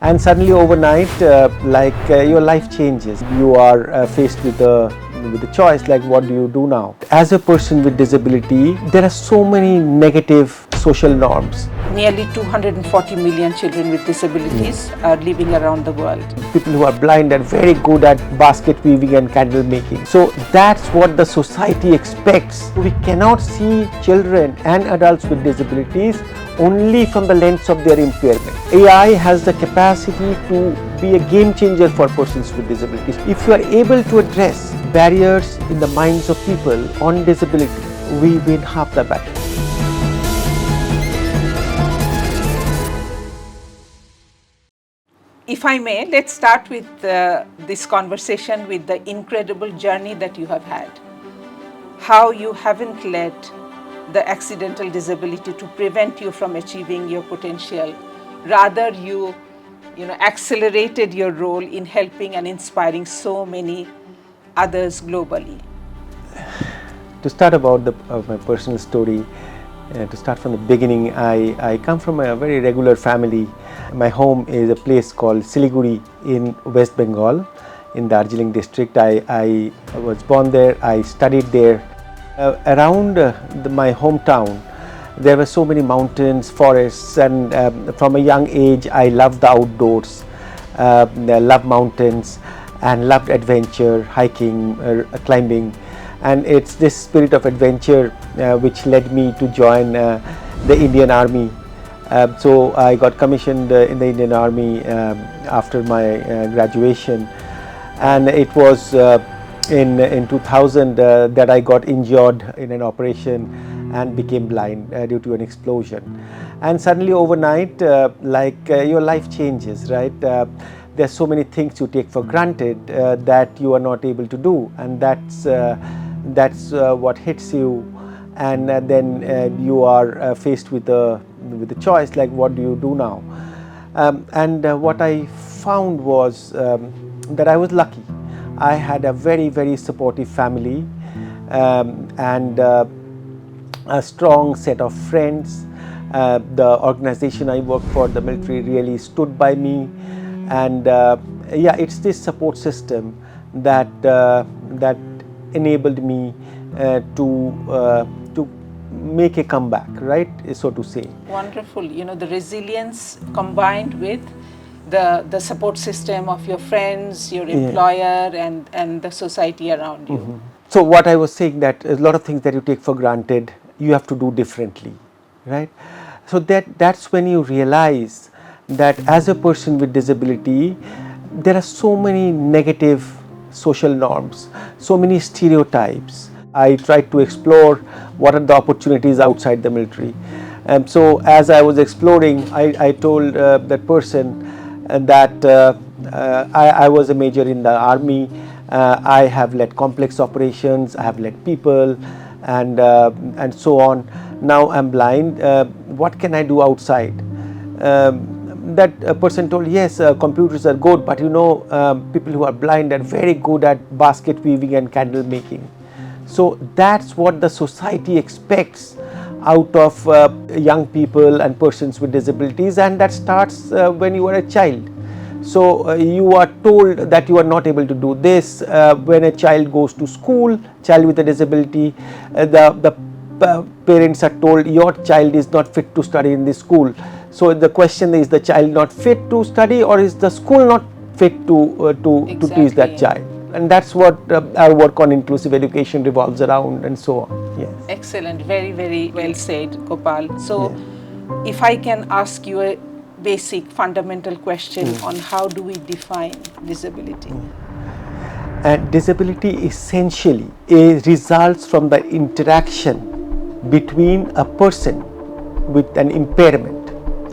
and suddenly overnight your life changes. You are faced with a choice, like what do you do now? As a person with disability, there are so many negative social norms. Nearly 240 million children with disabilities are living around the world. People who are blind are very good at basket weaving and candle making. So that's what the society expects. We cannot see children and adults with disabilities only from the lens of their impairment. AI has the capacity to be a game changer for persons with disabilities. If you are able to address barriers in the minds of people on disability, we win half the battle. If I may, let's start with this conversation with the incredible journey that you have had. How you haven't let the accidental disability to prevent you from achieving your potential. Rather, you accelerated your role in helping and inspiring so many others globally. To start about my personal story, to start from the beginning, I come from a very regular family. My home is a place called Siliguri in West Bengal, in Darjeeling district. I was born there, I studied there. Around my hometown, there were so many mountains, forests, and from a young age I loved the outdoors, I loved mountains and loved adventure, hiking, climbing. And it's this spirit of adventure which led me to join the Indian Army. So I got commissioned in the Indian Army after my graduation, and it was in 2000 that I got injured in an operation and became blind due to an explosion. And suddenly overnight, your life changes, right? There's so many things you take for granted that you are not able to do, and that's what hits you, and then you are faced with a choice, like what do you do now? What I found was that I was lucky. I had a very, very supportive family and a strong set of friends. The organization I worked for, the military, really stood by me, and it's this support system that enabled me to make a comeback, right, so to say. Wonderful. The resilience combined with the support system of your friends, your employer, and the society around you. Mm-hmm. So what I was saying, that a lot of things that you take for granted, you have to do differently, right? So that's when you realize that as a person with disability, there are so many negative social norms, so many stereotypes. I tried to explore what are the opportunities outside the military. So as I was exploring, I told that person that I was a major in the army. I have led complex operations, I have led people, and so on. Now I'm blind. What can I do outside? That person told, yes, computers are good, but people who are blind are very good at basket weaving and candle making. So that's what the society expects out of young people and persons with disabilities, and that starts when you are a child. So you are told that you are not able to do this. When a child goes to school, child with a disability, the parents are told your child is not fit to study in this school. So the question is the child not fit to study, or is the school not fit to teach that child? And that's what our work on inclusive education revolves around, and so on. Yes. Excellent. Very, very well said, Gopal. So if I can ask you a basic fundamental question on how do we define disability? And disability essentially results from the interaction between a person with an impairment,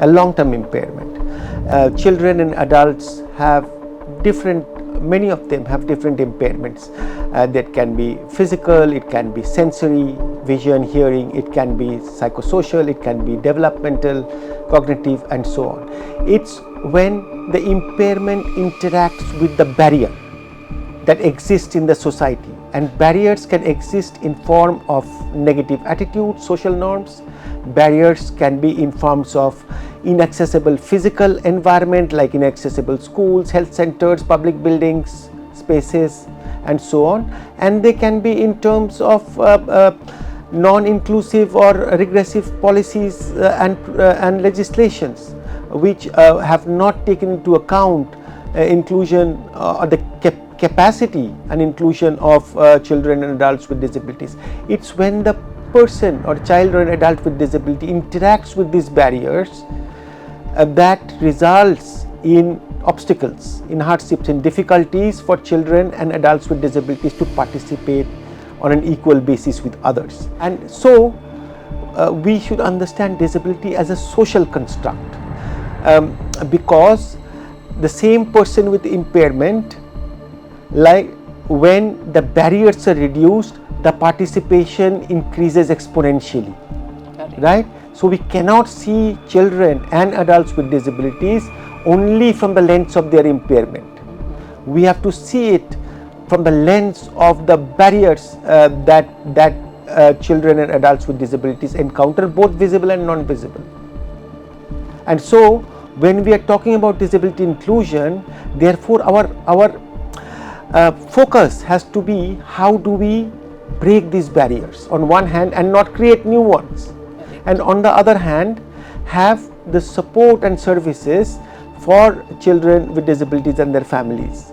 a long-term impairment. Children and adults have many of them have different impairments that can be physical, it can be sensory, vision, hearing, it can be psychosocial, it can be developmental, cognitive, and so on. It's when the impairment interacts with the barrier that exists in the society, and barriers can exist in form of negative attitudes, social norms. Barriers can be in forms of inaccessible physical environment like inaccessible schools, health centers, public buildings, spaces, and so on. And they can be in terms of non-inclusive or regressive policies and legislations which have not taken into account inclusion or the capacity and inclusion of children and adults with disabilities. It's when the person or child or an adult with disability interacts with these barriers that results in obstacles, in hardships, in difficulties for children and adults with disabilities to participate on an equal basis with others. And so we should understand disability as a social construct, because the same person with impairment, like when the barriers are reduced, the participation increases exponentially, right? So we cannot see children and adults with disabilities only from the lens of their impairment. We have to see it from the lens of the barriers that children and adults with disabilities encounter, both visible and non-visible. And so when we are talking about disability inclusion, therefore our focus has to be how do we break these barriers on one hand and not create new ones, and on the other hand have the support and services for children with disabilities and their families.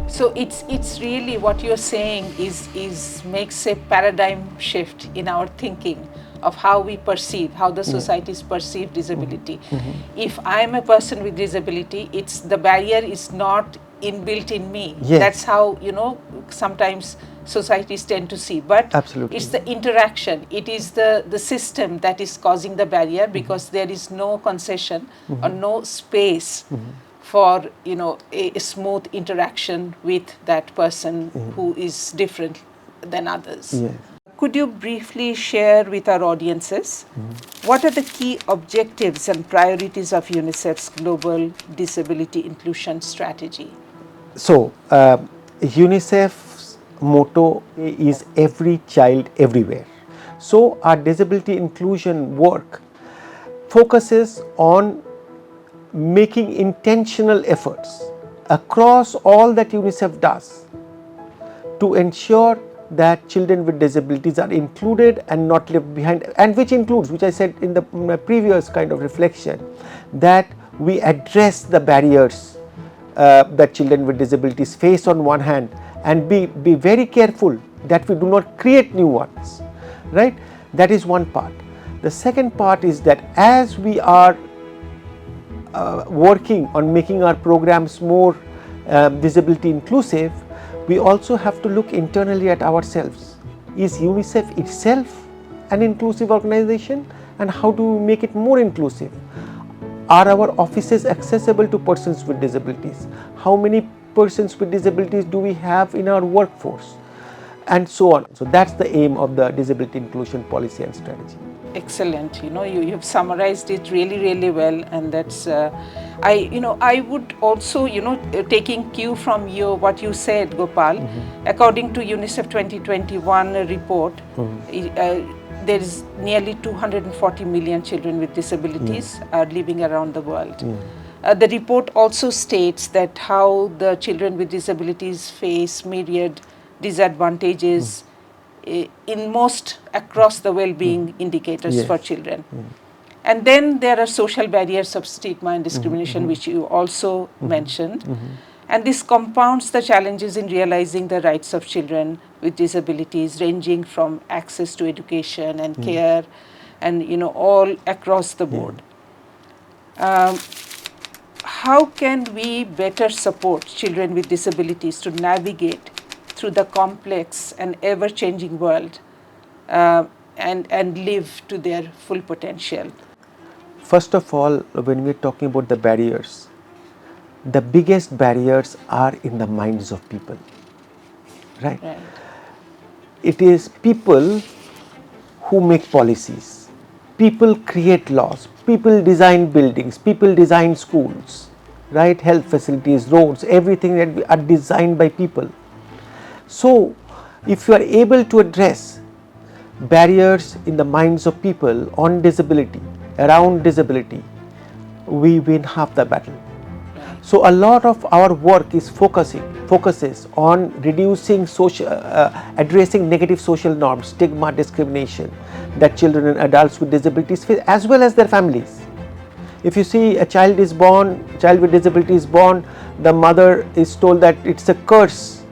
So it's really what you're saying is makes a paradigm shift in our thinking of how we perceive, how the societies perceive disability. If I am a person with disability, it's the barrier is not inbuilt in me. Yes. That's how, sometimes societies tend to see. But Absolutely. it's the interaction, it is the system that is causing the barrier, because there is no concession or no space for a smooth interaction with that person who is different than others. Yes. Could you briefly share with our audiences what are the key objectives and priorities of UNICEF's Global Disability Inclusion Strategy? So UNICEF's motto is every child everywhere. So our disability inclusion work focuses on making intentional efforts across all that UNICEF does to ensure that children with disabilities are included and not left behind, and which includes, which I said in the previous kind of reflection, that we address the barriers that children with disabilities face on one hand, and be very careful that we do not create new ones, right? That is one part. The second part is that as we are working on making our programs more disability inclusive, we also have to look internally at ourselves. Is UNICEF itself an inclusive organization, and how do we make it more inclusive? Are our offices accessible to persons with disabilities? How many persons with disabilities do we have in our workforce? And so on. So that's the aim of the disability inclusion policy and strategy. Excellent. You've summarized it really well, and that's I would also taking cue from what you said, Gopal. According to UNICEF 2021 report, there is nearly 240 million children with disabilities are living around the world. The report also states that how the children with disabilities face myriad disadvantages in most across the well-being indicators for children. And then there are social barriers of stigma and discrimination, which you also mentioned. And this compounds the challenges in realizing the rights of children with disabilities, ranging from access to education and care, and all across the board. How can we better support children with disabilities to navigate through the complex and ever-changing world and live to their full potential? First of all, when we are talking about the barriers, the biggest barriers are in the minds of people, right? It is people who make policies, people create laws, people design buildings, people design schools, right? Health facilities, roads, everything that are designed by people. So if you are able to address barriers in the minds of people on disability, around disability, we win half the battle. So a lot of our work is focuses on reducing addressing negative social norms, stigma, discrimination that children and adults with disabilities face, as well as their families. If you see a child with disability is born, the mother is told that it's a curse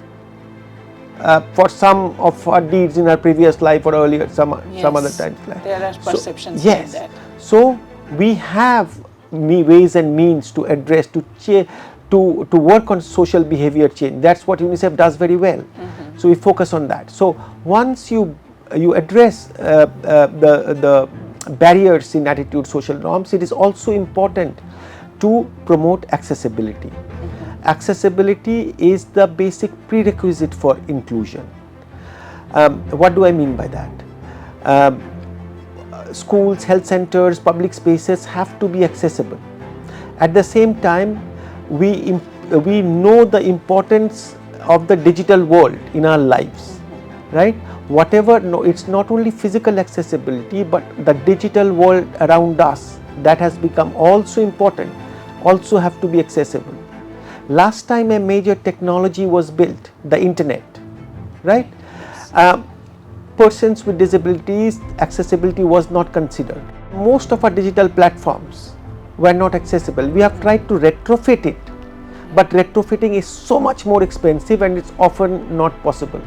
for some of her deeds in her previous life or earlier, some other times. There are perceptions yes. like that. So we have ways and means to address, to work on social behavior change. That's what UNICEF does very well. So we focus on that. So once you address the barriers in attitude, social norms, it is also important to promote accessibility. Accessibility is the basic prerequisite for inclusion. What do I mean by that? Schools, health centers, public spaces have to be accessible. At the same time, we know the importance of the digital world in our lives, right? It's not only physical accessibility, but the digital world around us that has become also important, also have to be accessible. Last time a major technology was built, the internet, right? Persons with disabilities, accessibility was not considered. Most of our digital platforms were not accessible. We have tried to retrofit it, but retrofitting is so much more expensive and it's often not possible.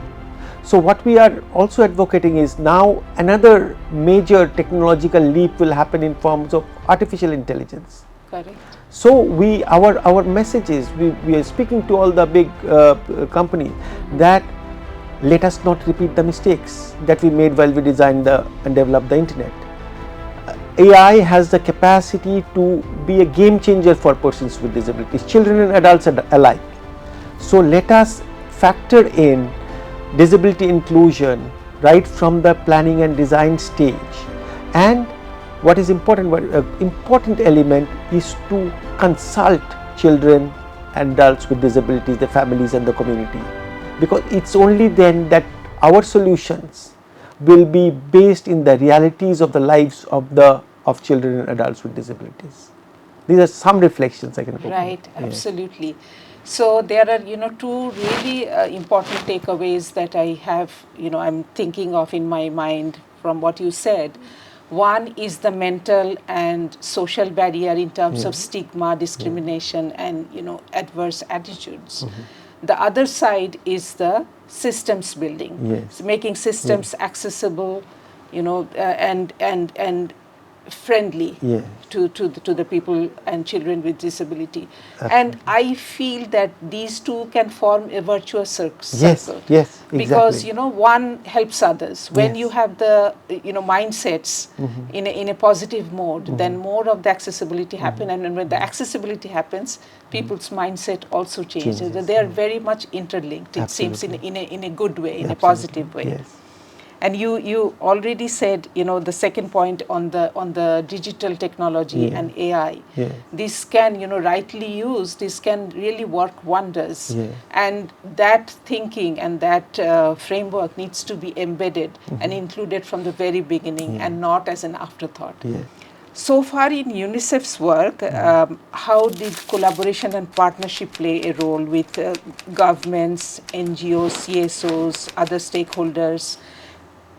So what we are also advocating is now another major technological leap will happen in forms of artificial intelligence. Correct. So our message is, we are speaking to all the big companies that let us not repeat the mistakes that we made while we designed and developed the internet. AI has the capacity to be a game changer for persons with disabilities, children and adults alike. So let us factor in disability inclusion right from the planning and design stage. And what is important, important element is to consult children and adults with disabilities, their families and the community, because it's only then that our solutions will be based in the realities of the lives of children and adults with disabilities. These are some reflections I can put. Right, absolutely. So there are, two really important takeaways that I have, I'm thinking of in my mind from what you said. One is the mental and social barrier in terms of stigma, discrimination, and adverse attitudes. The other side is the systems building, so making systems accessible, and friendly to the people and children with disability. And I feel that these two can form a virtuous circle. Yes, exactly. Because one helps others. When you have the mindsets in a positive mode, then more of the accessibility happen. And when the accessibility happens, people's mindset also changes. They are very much interlinked. It seems in a good way, in a positive way. Yes. And you already said, the second point on the digital technology and AI. This can, rightly used, this can really work wonders. And that thinking and that framework needs to be embedded and included from the very beginning and not as an afterthought. So far in UNICEF's work, how did collaboration and partnership play a role with governments, NGOs, CSOs, other stakeholders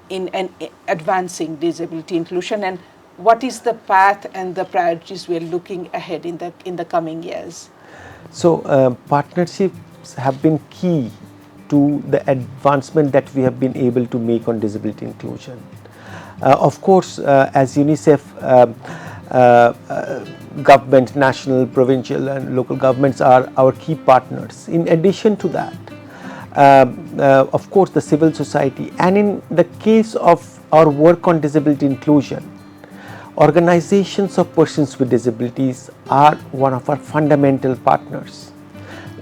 in advancing disability inclusion, and what is the path and the priorities we are looking ahead in the coming years? So partnerships have been key to the advancement that we have been able to make on disability inclusion. Of course, as UNICEF, government, national, provincial and local governments are our key partners. In addition to that, of course, the civil society, and in the case of our work on disability inclusion, organizations of persons with disabilities are one of our fundamental partners.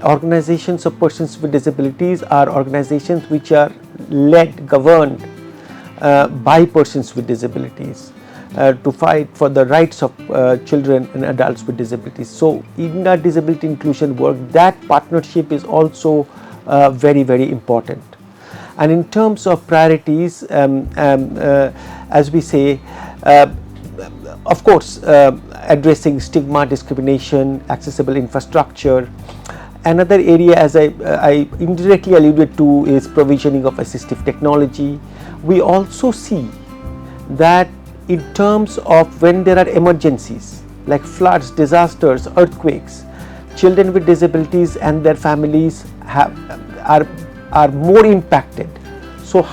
Organizations of persons with disabilities are organizations which are governed by persons with disabilities to fight for the rights of children and adults with disabilities. So in our disability inclusion work, that partnership is also very, very important. And in terms of priorities, as we say, Of course, addressing stigma, discrimination, accessible infrastructure. Another area, as I indirectly alluded to, is provisioning of assistive technology. We also see that in terms of when there are emergencies like floods, disasters, earthquakes, children with disabilities and their families are more impacted. So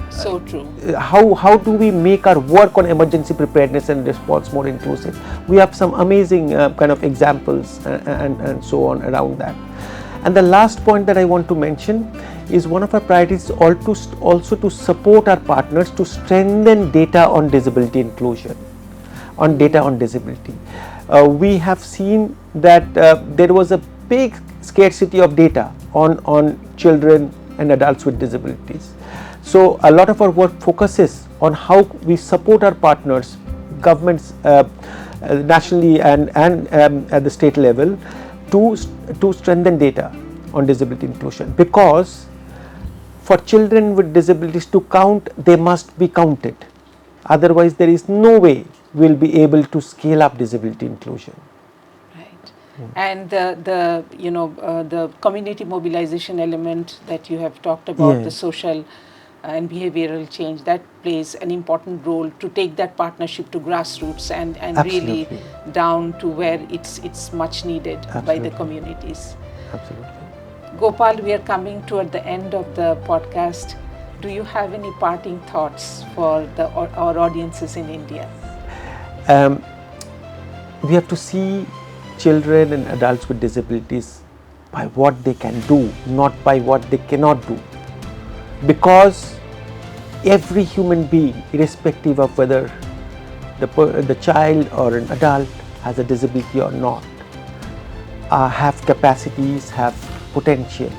So true. How do we make our work on emergency preparedness and response more inclusive? We have some amazing kind of examples and so on around that. And the last point that I want to mention is one of our priorities also to support our partners to strengthen data on disability inclusion, on data on disability. We have seen that there was a big scarcity of data on children and adults with disabilities. So a lot of our work focuses on how we support our partners, governments nationally and at the state level to strengthen data on disability inclusion, because for children with disabilities to count, they must be counted. Otherwise, there is no way we'll be able to scale up disability inclusion. Right. And the community mobilization element that you have talked about, Yes. the social and behavioral change, that plays an important role to take that partnership to grassroots and really Absolutely. down to where it's much needed by the Absolutely. communities. Absolutely. Gopal, we are coming toward the end of the podcast. Do you have any parting thoughts for our audiences in India? We have to see children and adults with disabilities by what they can do, not by what they cannot do. Because every human being, irrespective of whether the child or an adult has a disability or not, have capacities, have potential,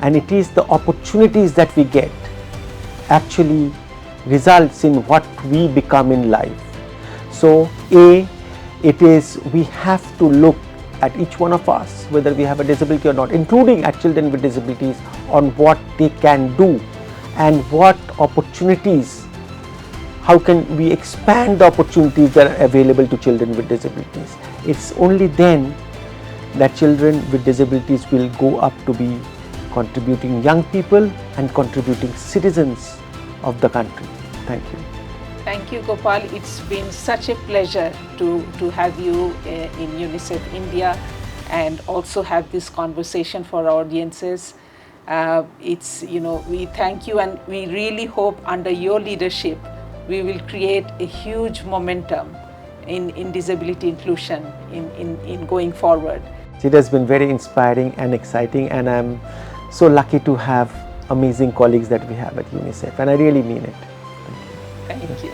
and it is the opportunities that we get actually results in what we become in life. So we have to look at each one of us, whether we have a disability or not, including at children with disabilities, on what they can do and what opportunities, how can we expand the opportunities that are available to children with disabilities. It's only then that children with disabilities will go up to be contributing young people and contributing citizens of the country. Thank you. Thank you, Gopal. It's been such a pleasure to have you in UNICEF India and also have this conversation for our audiences. We thank you, and we really hope under your leadership we will create a huge momentum in disability inclusion in going forward. It has been very inspiring and exciting, and I'm so lucky to have amazing colleagues that we have at UNICEF, and I really mean it. Thank you.